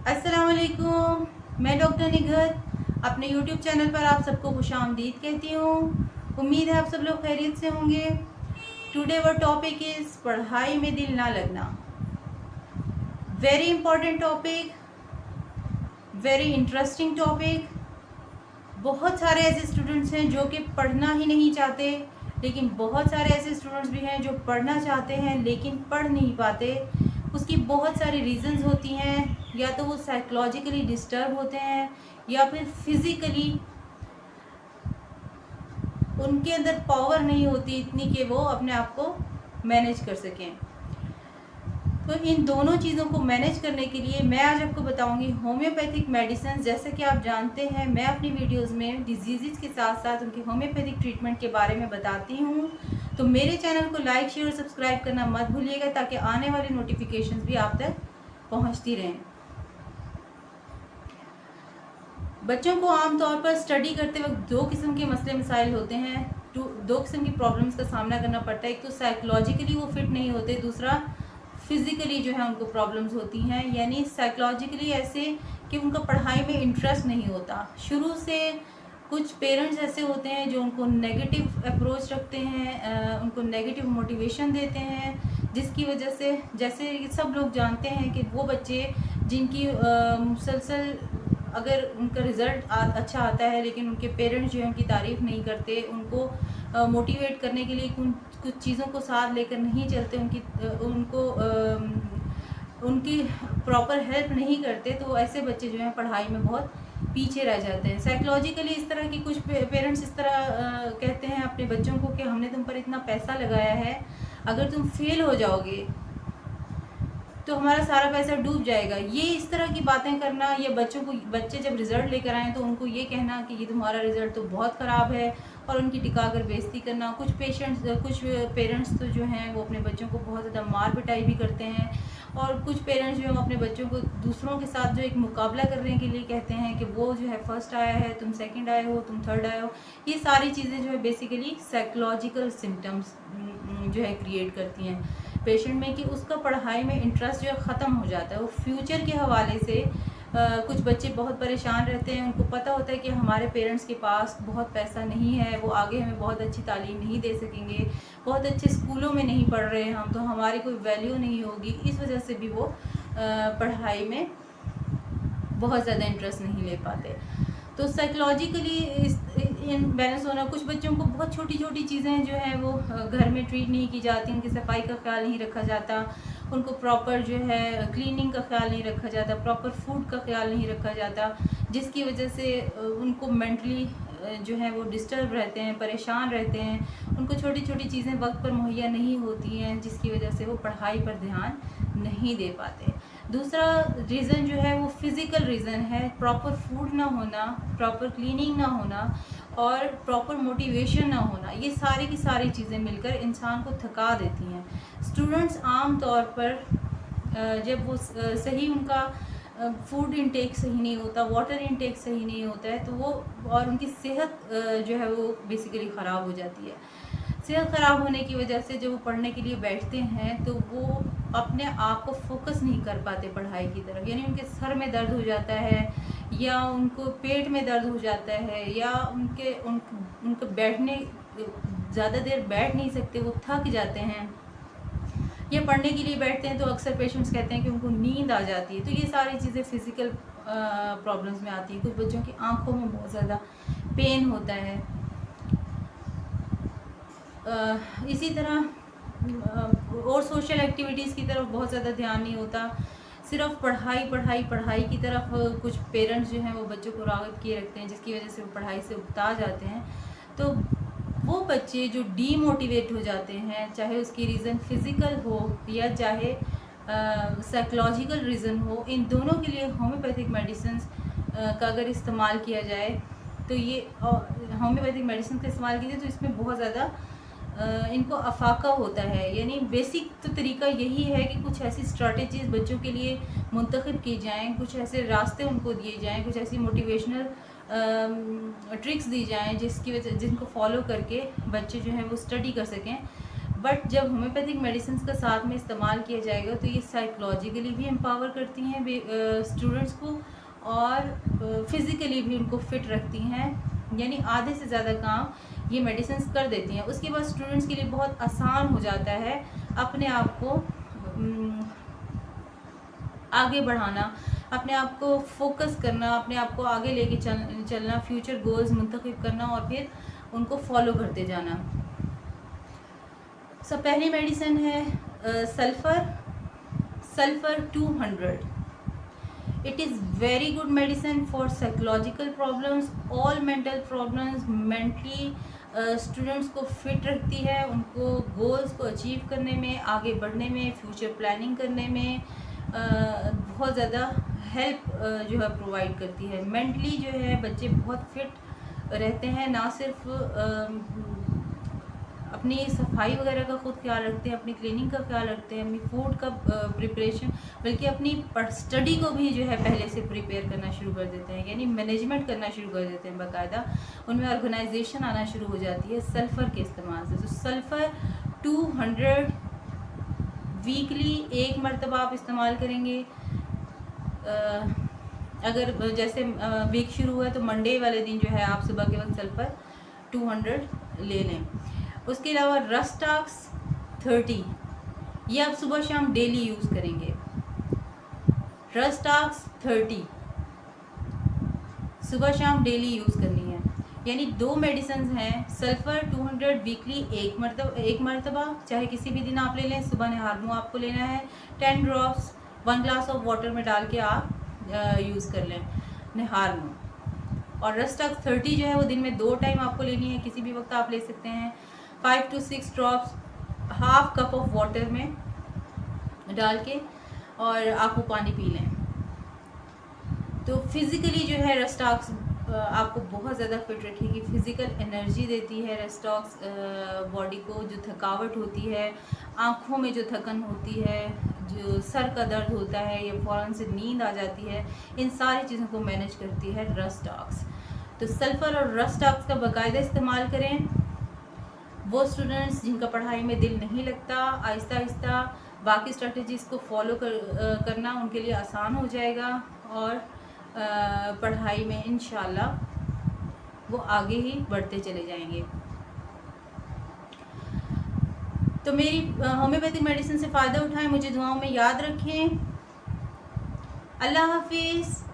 अस्सलाम वालेकुम। मैं डॉक्टर निघत अपने यूट्यूब चैनल पर आप सबको खुशामदीद कहती हूँ। उम्मीद है आप सब लोग खैरियत से होंगे। टुडे वर टॉपिक इज़ पढ़ाई में दिल ना लगना। Very important topic, very interesting topic. बहुत सारे ऐसे स्टूडेंट्स हैं जो कि पढ़ना ही नहीं चाहते, लेकिन बहुत सारे ऐसे स्टूडेंट्स भी हैं जो पढ़ना चाहते हैं लेकिन पढ़ नहीं पाते। उसकी बहुत सारी रीज़न्स होती हैं, या तो वो साइकोलॉजिकली डिस्टर्ब होते हैं या फिर फिज़िकली उनके अंदर पावर नहीं होती इतनी कि वो अपने आप को मैनेज कर सकें। तो इन दोनों चीज़ों को मैनेज करने के लिए मैं आज आपको बताऊंगी होम्योपैथिक मेडिसिन। जैसे कि आप जानते हैं, मैं अपनी वीडियोस में डिजीज़ के साथ साथ उनके होम्योपैथिक ट्रीटमेंट के बारे में बताती हूँ। तो मेरे चैनल को लाइक, शेयर और सब्सक्राइब करना मत भूलिएगा, ताकि आने वाली नोटिफिकेशंस भी आप तक पहुँचती रहें। बच्चों को आमतौर पर स्टडी करते वक्त दो किस्म के मसले मसाइल होते हैं, दो किस्म की प्रॉब्लम्स का सामना करना पड़ता है। एक तो साइकोलॉजिकली वो फिट नहीं होते, दूसरा फिज़िकली जो है उनको प्रॉब्लम्स होती हैं। यानी साइकोलॉजिकली ऐसे कि उनका पढ़ाई में इंटरेस्ट नहीं होता शुरू से। कुछ पेरेंट्स ऐसे होते हैं जो उनको नेगेटिव अप्रोच रखते हैं, उनको नेगेटिव मोटिवेशन देते हैं, जिसकी वजह से, जैसे सब लोग जानते हैं कि वो बच्चे जिनकी मुसलसल अगर उनका रिज़ल्ट अच्छा आता है लेकिन उनके पेरेंट्स जो है उनकी तारीफ़ नहीं करते, उनको मोटिवेट करने के लिए कुछ चीज़ों को साथ लेकर नहीं चलते, उनकी प्रॉपर हेल्प नहीं करते, तो ऐसे बच्चे जो हैं पढ़ाई में बहुत पीछे रह जाते हैं। साइकोलॉजिकली इस तरह की कुछ पेरेंट्स इस तरह कहते हैं अपने बच्चों को कि हमने तुम पर इतना पैसा लगाया है, अगर तुम फेल हो जाओगे तो हमारा सारा पैसा डूब जाएगा। ये इस तरह की बातें करना, या बच्चे जब रिज़ल्ट लेकर आएँ तो उनको ये कहना कि ये तुम्हारा रिज़ल्ट तो बहुत ख़राब है, और उनकी टिका कर बेइज्जती करना। कुछ पेरेंट्स तो जो हैं वो अपने बच्चों को बहुत ज़्यादा मार पिटाई भी करते हैं, और कुछ पेरेंट्स जो हैं अपने बच्चों को दूसरों के साथ जो एक मुकाबला करने के लिए कहते हैं कि वो जो है फर्स्ट आया है, तुम सेकंड आए हो, तुम थर्ड आए हो। ये सारी चीज़ें जो है बेसिकली साइकोलॉजिकल सिम्टम्स जो है क्रिएट करती हैं पेशेंट में, कि उसका पढ़ाई में इंटरेस्ट जो है ख़त्म हो जाता है। वो फ्यूचर के हवाले से कुछ बच्चे बहुत परेशान रहते हैं। उनको पता होता है कि हमारे पेरेंट्स के पास बहुत पैसा नहीं है, वो आगे हमें बहुत अच्छी तालीम नहीं दे सकेंगे, बहुत अच्छे स्कूलों में नहीं पढ़ रहे हम, तो हमारी कोई वैल्यू नहीं होगी। इस वजह से भी वो पढ़ाई में बहुत ज़्यादा इंटरेस्ट नहीं ले पाते। तो साइकोलॉजिकली इनबैलेंस होना, कुछ बच्चों को बहुत छोटी छोटी चीज़ें जो हैं वो घर में ट्रीट नहीं की जाती, उनकी सफाई का ख्याल नहीं रखा जाता, उनको प्रॉपर जो है क्लीनिंग का ख्याल नहीं रखा जाता, प्रॉपर फूड का ख्याल नहीं रखा जाता, जिसकी वजह से उनको मेंटली जो है वो डिस्टर्ब रहते हैं, परेशान रहते हैं। उनको छोटी छोटी चीज़ें वक्त पर मुहैया नहीं होती हैं, जिसकी वजह से वो पढ़ाई पर ध्यान नहीं दे पाते। दूसरा रीज़न जो है वो फिज़िकल रीज़न है, प्रॉपर फूड ना होना, प्रॉपर क्लीनिंग ना होना और प्रॉपर मोटिवेशन ना होना। ये सारी की सारी चीज़ें मिलकर इंसान को थका देती हैं। स्टूडेंट्स आम तौर पर जब वो सही उनका फूड इनटेक सही नहीं होता, वाटर इनटेक सही नहीं होता है, तो वो और उनकी सेहत जो है वो बेसिकली ख़राब हो जाती है। सेहत ख़राब होने की वजह से जब वो पढ़ने के लिए बैठते हैं तो वो अपने आप को फोकस नहीं कर पाते पढ़ाई की तरफ। यानी उनके सर में दर्द हो जाता है, या उनको पेट में दर्द हो जाता है, या उनके बैठने, ज़्यादा देर बैठ नहीं सकते, वो थक जाते हैं। या पढ़ने के लिए बैठते हैं तो अक्सर पेशेंट्स कहते हैं कि उनको नींद आ जाती है। तो ये सारी चीज़ें फ़िज़िकल प्रॉब्लम्स में आती हैं। कुछ बच्चों की आँखों में बहुत ज़्यादा पेन होता है। इसी तरह और सोशल एक्टिविटीज़ की तरफ बहुत ज़्यादा ध्यान नहीं होता, सिर्फ पढ़ाई की तरफ कुछ पेरेंट्स जो हैं वो बच्चों को राग़िब किए रखते हैं, जिसकी वजह से वो पढ़ाई से उकता जाते हैं। तो वो बच्चे जो डीमोटिवेट हो जाते हैं, चाहे उसकी रीज़न फ़िज़िकल हो या चाहे साइकोलॉजिकल रीज़न हो, इन दोनों के लिए होम्योपैथिक मेडिसिन का अगर इस्तेमाल किया जाए तो ये होम्योपैथिक मेडिसिन का इस्तेमाल कीजिए तो इसमें बहुत ज़्यादा इनको अफाका होता है। यानी बेसिक तो तरीका यही है कि कुछ ऐसी स्ट्रैटेजीज़ बच्चों के लिए मुंतखब की जाएँ, कुछ ऐसे रास्ते उनको दिए जाएँ, कुछ ऐसी मोटिवेशनल ट्रिक्स दी जाएँ जिनको फॉलो करके बच्चे जो हैं वो स्टडी कर सकें। बट जब होम्योपैथिक मेडिसिन का साथ में इस्तेमाल किया जाएगा तो ये साइकोलॉजिकली भी एम्पावर करती हैं स्टूडेंट्स को, और फिज़िकली भी उनको फिट रखती हैं, यानी आधे से ज़्यादा काम ये मेडिसिन कर देती हैं। उसके बाद स्टूडेंट्स के लिए बहुत आसान हो जाता है अपने आप को आगे बढ़ाना, अपने आप को फोकस करना, अपने आप को आगे लेके चलना, फ्यूचर गोल्स मुंतखब करना और फिर उनको फॉलो करते जाना। सब पहली मेडिसिन है sulphur 200। It is very good medicine for psychological problems, all mental problems. Mentally students को फिट रखती है, उनको गोल्स को अचीव करने में, आगे बढ़ने में, फ्यूचर प्लानिंग करने में बहुत ज़्यादा हेल्प जो है प्रोवाइड करती है। मेंटली जो है बच्चे बहुत फिट रहते हैं, ना सिर्फ अपनी सफाई वगैरह का खुद ख्याल रखते हैं, अपनी क्लीनिंग का ख्याल रखते हैं, अपनी फूड का प्रिपरेशन, बल्कि अपनी स्टडी को भी जो है पहले से प्रिपेयर करना शुरू कर देते हैं, यानी मैनेजमेंट करना शुरू कर देते हैं बाकायदा। उनमें ऑर्गेनाइजेशन आना शुरू हो जाती है सल्फ़र के इस्तेमाल से। तो सल्फ़र 200 वीकली एक मरतबा आप इस्तेमाल करेंगे। अगर जैसे वीक शुरू हुआ तो मंडे वाले दिन जो है आप सुबह के वक्त सल्फ़र 200 ले लें। उसके अलावा रस्टॉक्स 30, ये आप सुबह शाम डेली यूज़ करेंगे। रस्टॉक्स 30 सुबह शाम डेली यूज़ करनी है, यानी 2 मेडिसिन हैं। सल्फ़र 200 वीकली एक मरतबा चाहे किसी भी दिन आप ले लें, सुबह नहार मुँह आपको लेना है। 10 ड्रॉप्स 1 ग्लास ऑफ वाटर में डाल के आप यूज़ कर लें नहार मुँह। और रस्टॉक्स 30 जो है वो दिन में 2 टाइम आपको लेनी है, किसी भी वक्त आप ले सकते हैं। 5 to 6 drops half cup of water में डाल के और आप वो पानी पी लें। तो फिज़िकली जो है रस्टॉक्स आपको बहुत ज़्यादा फिट रखेगी, फ़िज़िकल एनर्जी देती है रस्टॉक्स बॉडी को। जो थकावट होती है, आँखों में जो थकन होती है, जो सर का दर्द होता है या फ़ौरन से नींद आ जाती है, इन सारी चीज़ों को मैनेज करती है रस्टॉक्स। तो सल्फ़र और रस्टॉक्स का बाकायदा इस्तेमाल करें। वो स्टूडेंट्स जिनका पढ़ाई में दिल नहीं लगता, आहिस्ता आहिस्ता बाकी स्ट्रेटजीज़ को फॉलो करना उनके लिए आसान हो जाएगा और पढ़ाई में इंशाल्लाह वो आगे ही बढ़ते चले जाएंगे। तो मेरी होम्योपैथिक मेडिसिन से फ़ायदा उठाएं, मुझे दुआओं में याद रखें। अल्लाह हाफिज़।